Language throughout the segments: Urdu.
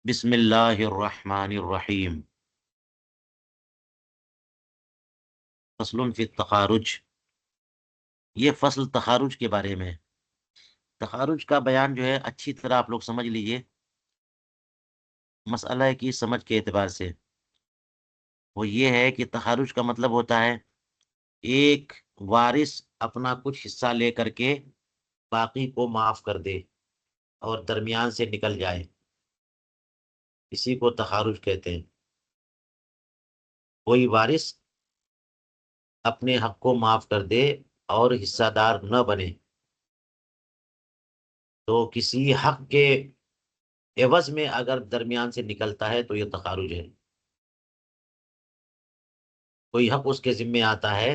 بسم اللہ الرحمن الرحیم۔ فصل فی التخارج، یہ فصل تخارج کے بارے میں ہے۔ تخارج کا بیان جو ہے اچھی طرح آپ لوگ سمجھ لیجئے، مسئلہ کی سمجھ کے اعتبار سے وہ یہ ہے کہ تخارج کا مطلب ہوتا ہے ایک وارث اپنا کچھ حصہ لے کر کے باقی کو معاف کر دے اور درمیان سے نکل جائے، اسی کو تخارج کہتے ہیں۔ کوئی وارث اپنے حق کو معاف کر دے اور حصہ دار نہ بنے، تو کسی حق کے عوض میں اگر درمیان سے نکلتا ہے تو یہ تخارج ہے۔ کوئی حق اس کے ذمے آتا ہے،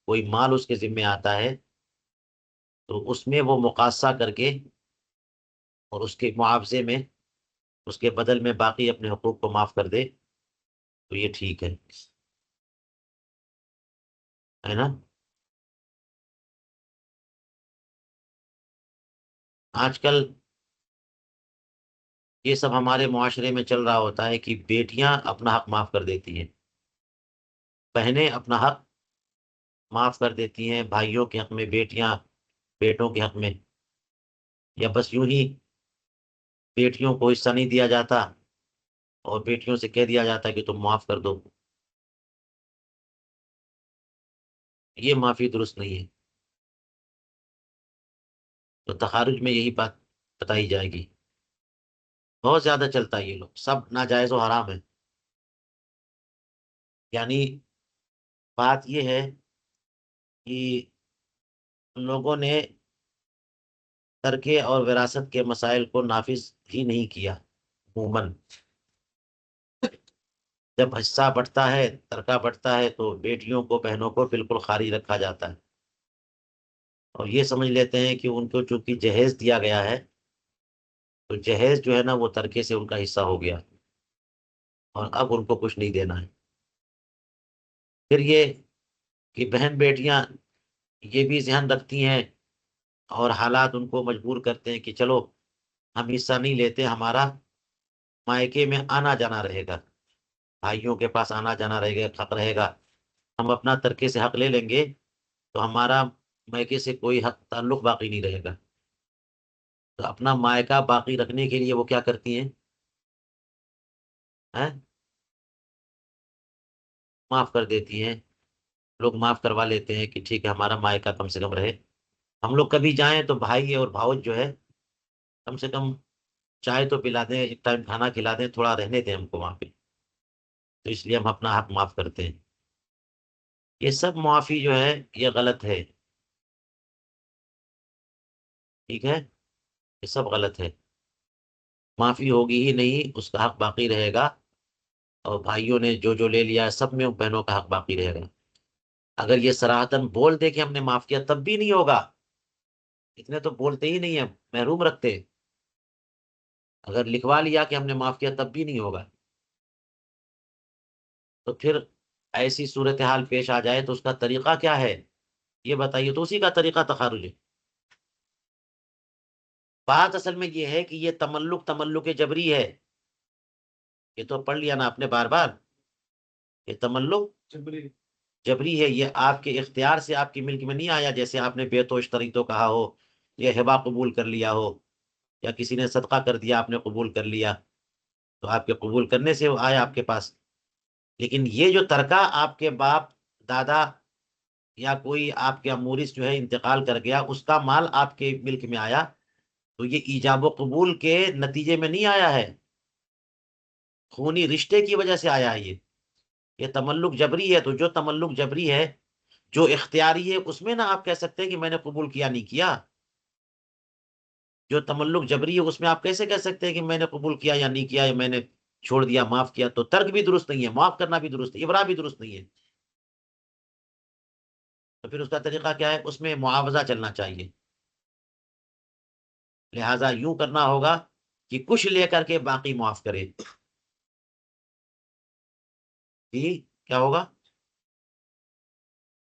کوئی مال اس کے ذمے آتا ہے، تو اس میں وہ مقاصہ کر کے اور اس کے معاوضے میں اس کے بدل میں باقی اپنے حقوق کو معاف کر دے تو یہ ٹھیک ہے نا۔ آج کل یہ سب ہمارے معاشرے میں چل رہا ہوتا ہے کہ بیٹیاں اپنا حق معاف کر دیتی ہیں، بہنیں اپنا حق معاف کر دیتی ہیں بھائیوں کے حق میں، بیٹیاں بیٹوں کے حق میں، یا بس یوں ہی بیٹیوں کو حصہ نہیں دیا جاتا اور بیٹیوں سے کہہ دیا جاتا ہے کہ تم معاف کر دو۔ یہ معافی درست نہیں ہے۔ تو تخارج میں یہی بات بتائی جائے گی۔ بہت زیادہ چلتا ہے، یہ لوگ سب ناجائز و حرام ہے۔ یعنی بات یہ ہے کہ لوگوں نے ترکے اور وراثت کے مسائل کو نافذ ہی نہیں کیا عموماً۔ جب حصہ بٹتا ہے، ترکہ بٹتا ہے، تو بیٹیوں کو بہنوں کو بالکل خالی رکھا جاتا ہے اور یہ سمجھ لیتے ہیں کہ ان کو چونکہ جہیز دیا گیا ہے تو جہیز جو ہے نا وہ ترکے سے ان کا حصہ ہو گیا اور اب ان کو کچھ نہیں دینا ہے۔ پھر یہ کہ بہن بیٹیاں یہ بھی ذہن رکھتی ہیں اور حالات ان کو مجبور کرتے ہیں کہ چلو ہم حصہ نہیں لیتے، ہمارا مائکے میں آنا جانا رہے گا، بھائیوں کے پاس آنا جانا رہے گا، حق رہے گا، ہم اپنا ترکے سے حق لے لیں گے تو ہمارا مائکے سے کوئی حق تعلق باقی نہیں رہے گا۔ تو اپنا مائکہ باقی رکھنے کے لیے وہ کیا کرتی ہیں؟ ہیں؟ معاف کر دیتی ہیں۔ لوگ معاف کروا لیتے ہیں کہ ٹھیک ہے ہمارا مائکہ کم سے کم رہے، ہم لوگ کبھی جائیں تو بھائی اور بھاؤج جو ہے کم سے کم چائے تو پلا دیں، ایک ٹائم کھانا کھلا دیں، تھوڑا رہنے دیں ہم کو وہاں پہ، تو اس لیے ہم اپنا حق معاف کرتے ہیں۔ یہ سب معافی جو ہے یہ غلط ہے، ٹھیک ہے، یہ سب غلط ہے۔ معافی ہوگی ہی نہیں، اس کا حق باقی رہے گا اور بھائیوں نے جو جو لے لیا ہے سب میں بہنوں کا حق باقی رہے گا۔ اگر یہ صراحتاً بول دے کہ ہم نے معاف کیا تب بھی نہیں ہوگا، اتنے تو بولتے ہی نہیں ہیں، محروم رکھتے ہیں۔ اگر لکھوا لیا کہ ہم نے معاف کیا تب بھی نہیں ہوگا، تو پھر ایسی صورتحال پیش آ جائے تو اس کا طریقہ کیا ہے یہ بتائیے، تو اسی کا طریقہ تخارج ہے۔ بات اصل میں یہ ہے کہ یہ تملک جبری ہے، یہ تو پڑھ لیا نا آپ نے بار بار، یہ تملک جبری ہے، یہ آپ کے اختیار سے آپ کی ملک میں نہیں آیا، جیسے آپ نے بیت و اشتری تو کہا ہو، یا ہبہ قبول کر لیا ہو، یا کسی نے صدقہ کر دیا آپ نے قبول کر لیا، تو آپ کے قبول کرنے سے وہ آیا آپ کے پاس۔ لیکن یہ جو ترکہ آپ کے باپ دادا یا کوئی آپ کے مورث جو ہے انتقال کر گیا، اس کا مال آپ کے ملک میں آیا، تو یہ ایجاب و قبول کے نتیجے میں نہیں آیا ہے، خونی رشتے کی وجہ سے آیا ہے۔ یہ تملک جبری ہے، تو جو تملک جبری ہے، جو اختیاری ہے، اس میں نہ آپ کہہ سکتے ہیں کہ میں نے قبول کیا نہیں کیا۔ جو تملک جبری ہے اس میں آپ کیسے کہہ سکتے ہیں کہ میں نے قبول کیا یا نہیں کیا، یا میں نے چھوڑ دیا، معاف کیا؟ تو ترک بھی درست نہیں ہے، معاف کرنا بھی درست ہے، ابراء بھی درست نہیں ہے۔ تو پھر اس کا طریقہ کیا ہے؟ اس میں معاوضہ چلنا چاہیے۔ لہٰذا یوں کرنا ہوگا کہ کچھ لے کر کے باقی معاف کرے۔ جی کیا ہوگا؟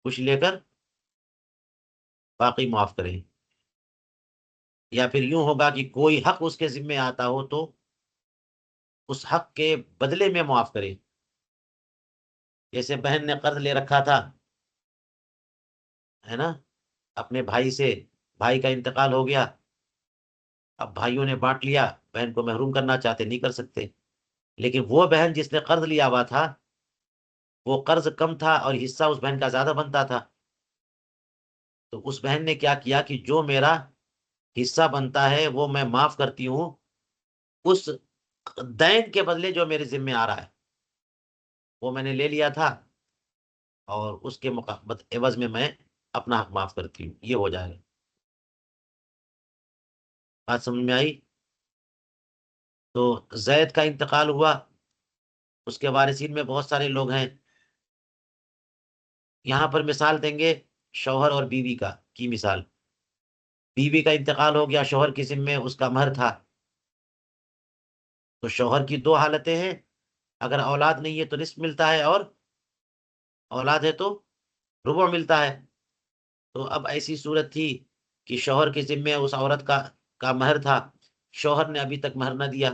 کچھ لے کر باقی معاف کرے، یا پھر یوں ہوگا کہ کوئی حق اس کے ذمے آتا ہو تو اس حق کے بدلے میں معاف کرے. جیسے بہن نے قرض لے رکھا تھا، ہے نا، اپنے بھائی سے، بھائی کا انتقال ہو گیا، اب بھائیوں نے بانٹ لیا، بہن کو محروم کرنا چاہتے، نہیں کر سکتے. لیکن وہ بہن جس نے قرض لیا ہوا تھا، وہ قرض کم تھا اور حصہ اس بہن کا زیادہ بنتا تھا. تو اس بہن نے کیا کیا کہ جو میرا حصہ بنتا ہے وہ میں معاف کرتی ہوں، اس دین کے بدلے جو میرے ذمہ آ رہا ہے وہ میں نے لے لیا تھا، اور اس کے عوض میں اپنا حق معاف کرتی ہوں. یہ ہو جائے گا. بات سمجھ میں آئی؟ تو زید کا انتقال ہوا، اس کے وارثین میں بہت سارے لوگ ہیں. یہاں پر مثال دیں گے شوہر اور بیوی کا کی مثال. بیوی کا انتقال ہو گیا، شوہر کے ذمے اس کا مہر تھا. تو شوہر کی دو حالتیں ہیں، اگر اولاد نہیں ہے تو نصف ملتا ہے، اور اولاد ہے تو ربع ملتا ہے. تو اب ایسی صورت تھی کہ شوہر کے ذمے اس عورت کا مہر تھا، شوہر نے ابھی تک مہر نہ دیا،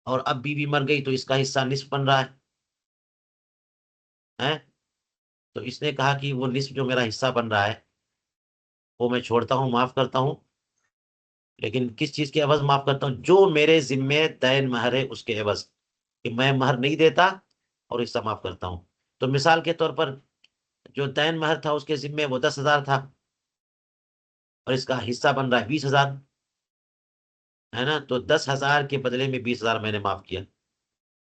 اور اب بیوی مر گئی تو اس کا حصہ نصف بن رہا ہے. تو اس نے کہا کہ وہ نصف جو میرا حصہ بن رہا ہے وہ میں چھوڑتا ہوں، معاف کرتا ہوں. لیکن کس چیز کے عوض معاف کرتا ہوں؟ جو میرے ذمے دین مہر ہے اس کے عوض، کہ میں مہر نہیں دیتا اور حصہ معاف کرتا ہوں. تو مثال کے طور پر جو دین مہر تھا اس کے ذمے وہ 10,000 تھا، اور اس کا حصہ بن رہا ہے 20,000، ہے نا. تو 10,000 کے بدلے میں 20,000 میں نے معاف کیا.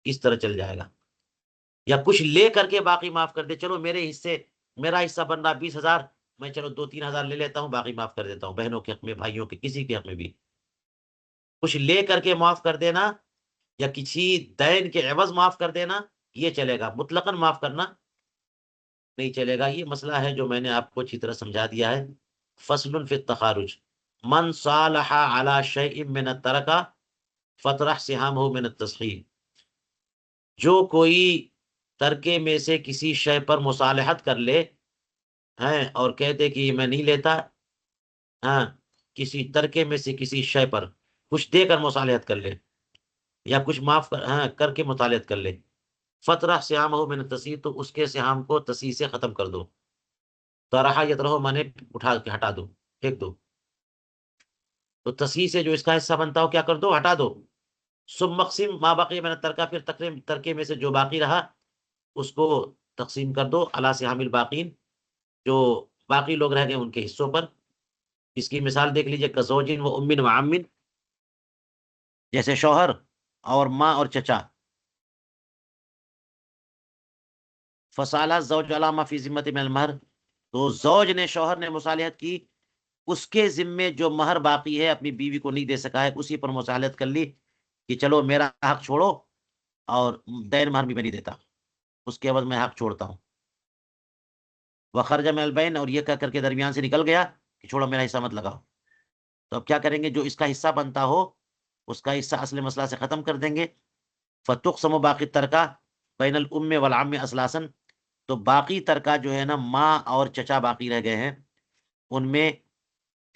اس طرح چل جائے گا. یا کچھ لے کر کے باقی معاف کر دے، چلو میرا حصہ بن رہا 20,000، میں چلو 2-3,000 لے لیتا ہوں، باقی معاف کر دیتا ہوں، بہنوں کے حق میں، بھائیوں کے، کسی کے حق میں بھی. کچھ لے کر کے معاف کر دینا یا کسی دین کے عوض معاف کر دینا، یہ چلے گا. مطلقاً معاف کرنا نہیں چلے گا. یہ مسئلہ ہے جو میں نے آپ کو اچھی طرح سمجھا دیا ہے. فصل فی التخارج، من صالح علی شیء من الترک فطرح سہامہ من التسخیر. جو کوئی ترکے میں سے کسی شے پر مصالحت کر لے، ہیں، اور کہتے کہ یہ میں نہیں لیتا، ہاں، کسی ترکے میں سے کسی شے پر کچھ دے کر مصالحت کر لے، یا کچھ معاف کر کے مصالحت کر لے، فترہ سیام ہو میں نے تصیح، تو اس کے سیام کو تصیح سے ختم کر دو. طرحہ یطرحہ میں نے اٹھا کے ہٹا دو، پھینک دو. تو تصیح سے جو اس کا حصہ بنتا ہو کیا کر دو؟ ہٹا دو. ثم مقسم ما بقی من الترکہ، پھر ترکے میں سے جو باقی رہا اس کو تقسیم کر دو علی سہام الباقین، جو باقی لوگ رہ گئے ان کے حصوں پر. اس کی مثال دیکھ لیجئے، کزوجن و امن و عامن، جیسے شوہر اور ماں اور چچا. فصالہ زوج علی ما فی ذمۃ من المہر، تو زوج نے، شوہر نے مصالحت کی، اس کے ذمے جو مہر باقی ہے اپنی بیوی کو نہیں دے سکا ہے، اسی پر مصالحت کر لی کہ چلو میرا حق چھوڑو، اور دین مہر بھی میں نہیں دیتا، اس کے عوض میں حق چھوڑتا ہوں. وخرج من البین، اور یہ کہہ کر کے درمیان سے نکل گیا کہ چھوڑو میرا حصہ مت لگاؤ. تو اب کیا کریں گے؟ جو اس کا حصہ بنتا ہو اس کا حصہ اصل مسئلہ سے ختم کر دیں گے. فتقسم باقی ترکہ بین الام والعم اثلاثا، تو باقی ترکہ جو ہے نا، ماں اور چچا باقی رہ گئے ہیں، ان میں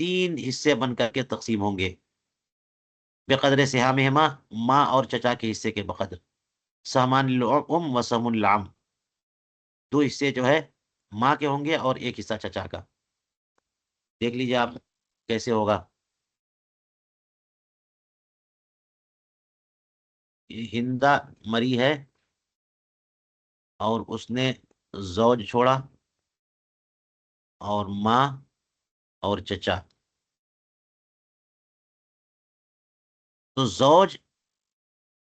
3 حصے بن کر کے تقسیم ہوں گے. بقدر سہامہما، ماں اور چچا کے حصے کے بقدر. سہمان للام و سہم للعم، 2 حصے جو ہے ماں کے ہوں گے اور 1 حصہ چچا کا. دیکھ لیجیے آپ کیسے ہوگا. ہندا مری ہے اور اس نے زوج چھوڑا، اور ماں اور چچا. تو زوج،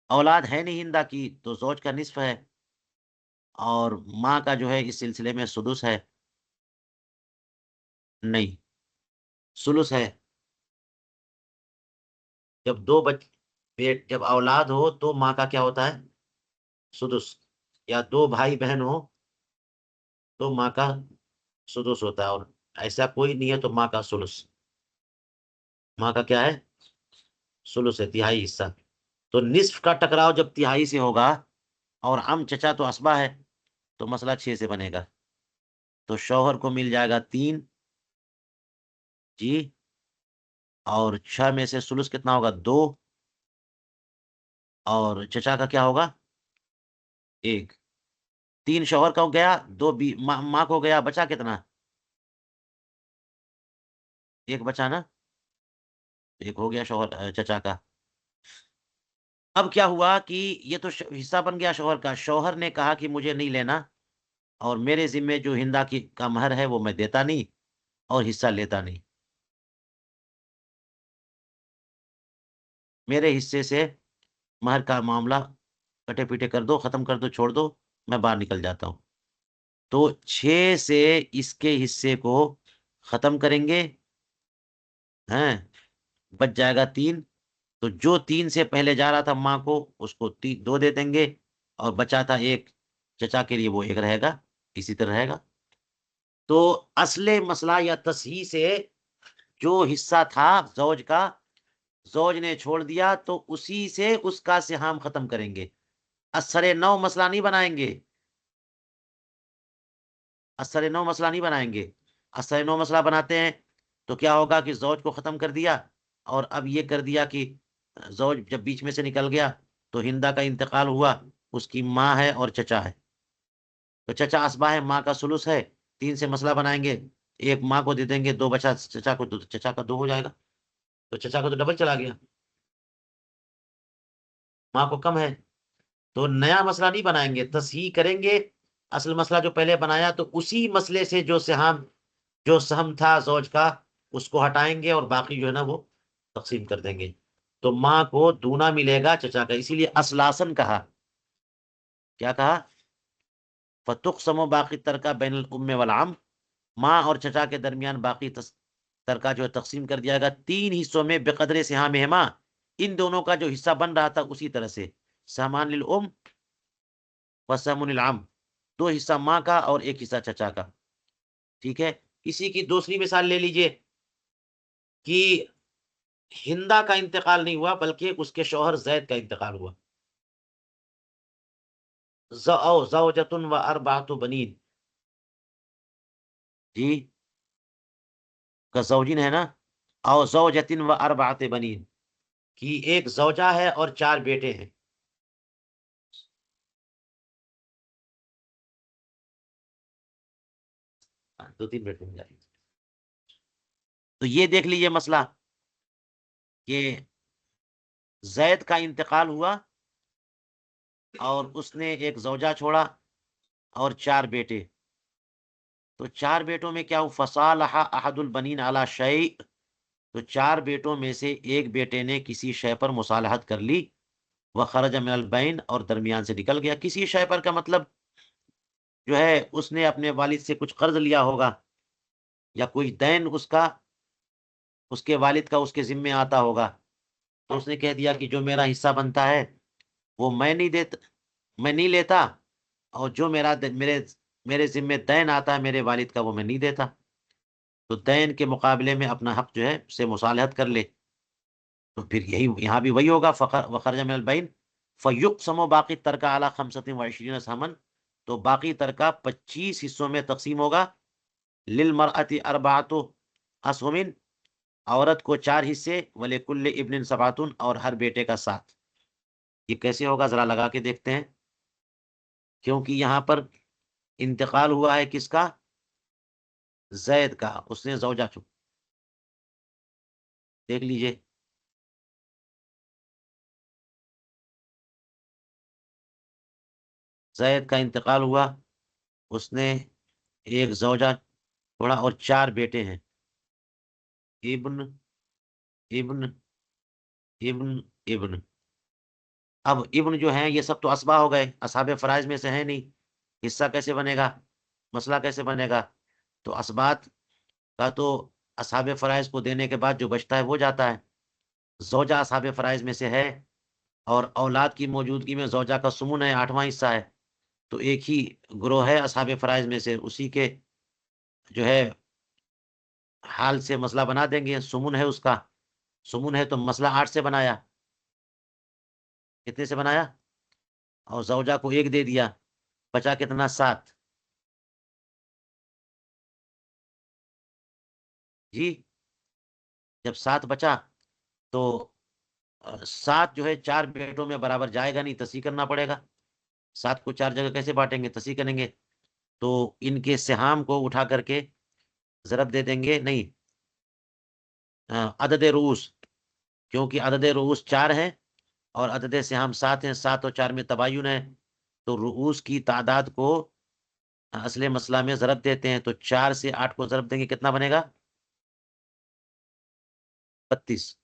اولاد ہے نہیں ہندا کی، تو زوج کا نصف ہے، اور ماں کا جو ہے اس سلسلے میں سدس ہے. نہیں، سلس ہے. جب جب اولاد ہو تو ماں کا کیا ہوتا ہے؟ سدس. یا 2 بھائی بہن ہو تو ماں کا سدس ہوتا ہے، اور ایسا کوئی نہیں ہے تو ماں کا سلس. ماں کا کیا ہے؟ سلس ہے، تہائی حصہ. تو نصف کا ٹکراؤ جب تہائی سے ہوگا، اور عم چچا تو اسبا ہے، تو مسئلہ 6 سے بنے گا. تو شوہر کو مل جائے گا 3 جی، اور 6 میں سے سلس کتنا ہوگا؟ 2. اور چچا کا کیا ہوگا؟ 1. 3 شوہر کا ہو گیا، 2 ماں کو ہو گیا، بچا کتنا؟ 1 بچا نا، 1 ہو گیا شوہر چچا کا۔ اب کیا ہوا کہ یہ تو حصہ بن گیا شوہر کا، شوہر نے کہا کہ مجھے نہیں لینا، اور میرے ذمے جو ہندا کا مہر ہے وہ میں دیتا نہیں اور حصہ لیتا نہیں، میرے حصے سے مہر کا معاملہ کٹے پیٹے کر دو، ختم کر دو، چھوڑ دو، میں باہر نکل جاتا ہوں۔ تو 6 سے اس کے حصے کو ختم کریں گے، ہیں، بچ جائے گا 3، تو جو 3 سے پہلے جا رہا تھا ماں کو، اس کو 2 دے دیں گے، اور بچا تھا 1 چچا کے لیے، وہ 1 رہے گا، اسی طرح رہے گا۔ تو اصل مسئلہ یا تصحیح سے جو حصہ تھا زوج کا، زوج نے چھوڑ دیا، تو اسی سے اس کا سہام ختم کریں گے، اثر 9 مسئلہ نہیں بنائیں گے، اثر 9 مسئلہ نہیں بنائیں گے۔ اثر 9 مسئلہ بناتے ہیں تو کیا ہوگا کہ زوج کو ختم کر دیا، اور اب یہ کر دیا کہ زوج جب بیچ میں سے نکل گیا تو ہندا کا انتقال ہوا، اس کی ماں ہے اور چچا ہے، تو چچا اسبا ہے، ماں کا سلوس ہے، 3 سے مسئلہ بنائیں گے، 1 ماں کو دے دیں گے، 2 بچا چچا کو، چچا کا 2 ہو جائے گا، تو چچا کا تو ڈبل چلا گیا، ماں کو کم ہے، تو نیا مسئلہ نہیں بنائیں گے، تصحیح کریں گے، اصل مسئلہ جو پہلے بنایا تو اسی مسئلے سے جو سہم تھا زوج کا، اس کو ہٹائیں گے، اور باقی جو ہے نا وہ تقسیم کر دیں گے، تو ماں کو دونا ملے گا چچا کا، اسی لیے اصلاسن کہا، کیا کہا؟ فتقسم و باقی ترکہ بین الام والعم، ماں اور چچا کے درمیان باقی ترکہ جو ہے تقسیم کر دیا گا 3 حصوں میں، بقدر سہامہما، ان دونوں کا جو حصہ بن رہا تھا اسی طرح سے، سہمان للام و سہم للعم، 2 حصہ ماں کا اور 1 حصہ چچا کا، ٹھیک ہے۔ اسی کی دوسری مثال لے لیجئے کہ ہندا کا انتقال نہیں ہوا بلکہ اس کے شوہر زید کا انتقال ہوا، زوجۃ و اربعۃ بنین، جی کا زوجین ہے نا، او زوجۃ و اربعۃ بنین، کی 1 زوجہ ہے اور 4 بیٹے ہیں، 2-3 بیٹے ہیں، تو یہ دیکھ لیجئے مسئلہ کہ زید کا انتقال ہوا اور اس نے 1 زوجہ چھوڑا اور 4 بیٹے، تو 4 بیٹوں میں کیا ہو، فصالح احد البنین علی شیء، تو 4 بیٹوں میں سے 1 بیٹے نے کسی شے پر مصالحت کر لی، وخرج من البین، اور درمیان سے نکل گیا، کسی شے پر کا مطلب جو ہے اس نے اپنے والد سے کچھ قرض لیا ہوگا، یا کوئی دین اس کے والد کا اس کے ذمے آتا ہوگا، تو اس نے کہہ دیا کہ جو میرا حصہ بنتا ہے وہ میں نہیں لیتا، اور جو میرے ذمے دین آتا ہے میرے والد کا وہ میں نہیں دیتا، تو دین کے مقابلے میں اپنا حق جو ہے سے مصالحت کر لے، تو پھر یہاں بھی وہی ہوگا، وخرج من البین فیقسم باقی ترکہ علی 25 سہمن، تو باقی ترکہ 25 حصوں میں تقسیم ہوگا، للمرأۃ 4 اسہم، عورت کو 4 حصے، ولکل ابن 7، اور ہر بیٹے کا 7، یہ کیسے ہوگا ذرا لگا کے دیکھتے ہیں، کیونکہ یہاں پر انتقال ہوا ہے کس کا؟ زید کا، اس نے زوجہ دیکھ لیجئے، زید کا انتقال ہوا، اس نے 1 زوجہ چھوڑا اور 4 بیٹے ہیں، ابن ابن ابن ابن، اب ابن جو ہیں یہ سب تو اسبا ہو گئے، اصحاب فرائض میں سے ہیں نہیں، حصہ کیسے بنے گا، مسئلہ کیسے بنے گا؟ تو اسبات کا تو اصحاب فرائض کو دینے کے بعد جو بچتا ہے وہ جاتا ہے، زوجہ اصحاب فرائض میں سے ہے، اور اولاد کی موجودگی میں زوجہ کا سمن ہے، 8واں حصہ ہے، تو ایک ہی گروہ ہے اصحاب فرائض میں سے، اسی کے جو ہے حال سے مسئلہ بنا دیں گے، سمن ہے اس کا، سمن ہے تو مسئلہ 8 سے بنایا، کتنے سے بنایا، اور زوجہ کو 1 دے دیا، بچا کتنا، 7، جی جب 7 بچا تو 7 جو ہے 4 بیٹوں میں برابر جائے گا نہیں، تصحیح کرنا پڑے گا. 7 کو 4 جگہ کیسے بانٹیں گے؟ تصحیح کریں گے. تو ان کے سہام کو اٹھا کر کے ضرب دے دیں گے، نہیں عدد رؤوس، کیونکہ عدد رؤوس 4 ہے اور عدد سہام 7 ہیں، 7 اور 4 میں تباین ہے، تو رؤوس کی تعداد کو اصل مسئلہ میں ضرب دیتے ہیں. تو 4 سے 8 کو ضرب دیں گے، کتنا بنے گا؟ 32.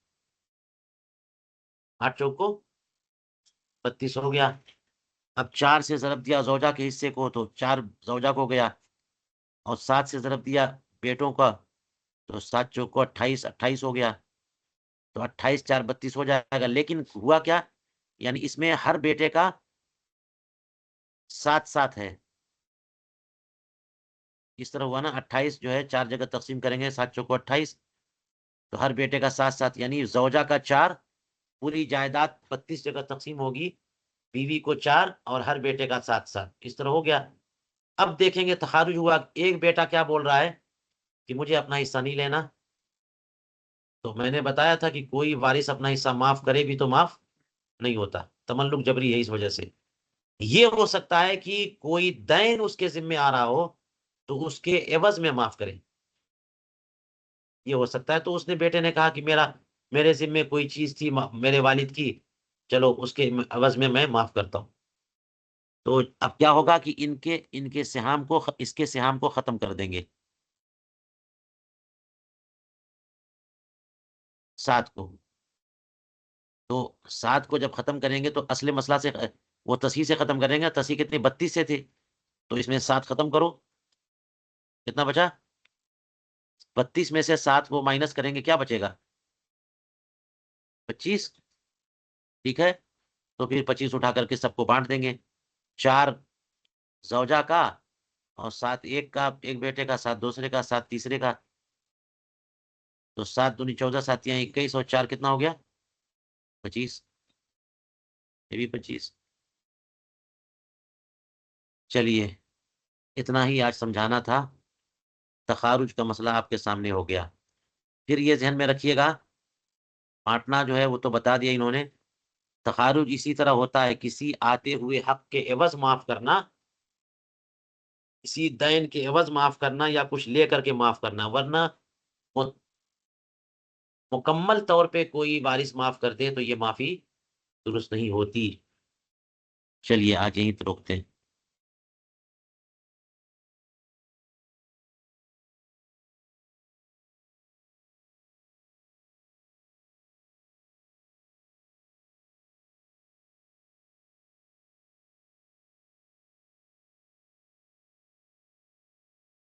8 چوک کو 32 ہو گیا. اب 4 سے ضرب دیا زوجہ کے حصے کو تو 4 زوجہ کو گیا، اور 7 سے ضرب دیا بیٹوں کا تو 7 چوک کو 28، 28 ہو گیا. تو 28 4 32 ہو جائے گا. لیکن ہوا کیا، یعنی اس میں ہر بیٹے کا 7 7 ہے. اس طرح ہوا نا، 28 جو ہے 4 جگہ تقسیم کریں گے، 7 چوک کو 28، تو ہر بیٹے کا 7 7، یعنی زوجہ کا 4، پوری جائیداد 32 جگہ تقسیم ہوگی، بیوی کو 4 اور ہر بیٹے کا 7 7. اس طرح ہو گیا. اب دیکھیں گے تخارج ہوا، ایک بیٹا کیا بول رہا ہے کہ مجھے اپنا حصہ نہیں لینا. تو میں نے بتایا تھا کہ کوئی وارث اپنا حصہ معاف کرے بھی تو معاف نہیں ہوتا، تملک جبری ہے. اس وجہ سے یہ ہو سکتا ہے کہ کوئی دین اس کے ذمہ آ رہا ہو تو اس کے عوض میں معاف کرے، یہ ہو سکتا ہے. تو اس نے بیٹے نے کہا کہ میرے ذمہ کوئی چیز تھی میرے والد کی، چلو اس کے عوض میں معاف کرتا ہوں. تو اب کیا ہوگا کہ ان کے سہام کو، اس کے سہام کو ختم کر دیں گے، 7 کو. تو 7 کو جب ختم کریں گے تو اصل مسئلہ سے وہ تصحیح سے ختم کریں گے. تصحیح کتنی 32 سے تھی، تو اس میں 7 ختم کرو، کتنا بچا؟ 32 میں سے 7 کو مائنس کریں گے، کیا بچے گا؟ 25. ٹھیک ہے، تو پھر 25 اٹھا کر کے سب کو بانٹ دیں گے، 4 زوجہ کا اور 7 ایک کا، ایک بیٹے کا، 7 دوسرے کا، 7 تیسرے کا. تو 7 دونی 14، 7 یہاں 21 اور 4 کتنا ہو گیا؟ 25. یہ بھی 25. چلیے اتنا ہی آج سمجھانا تھا. تخارج کا مسئلہ آپ کے سامنے ہو گیا. پھر یہ ذہن میں رکھیے گا، بانٹنا جو ہے وہ تو بتا دیا انہوں نے. تخارج اسی طرح ہوتا ہے، کسی آتے ہوئے حق کے عوض معاف کرنا، کسی دین کے عوض معاف کرنا، یا کچھ لے کر کے معاف کرنا. ورنہ مکمل طور پہ کوئی وارث معاف کر دے تو یہ معافی درست نہیں ہوتی. چلیے آج یہیں تو روکتے ہیں.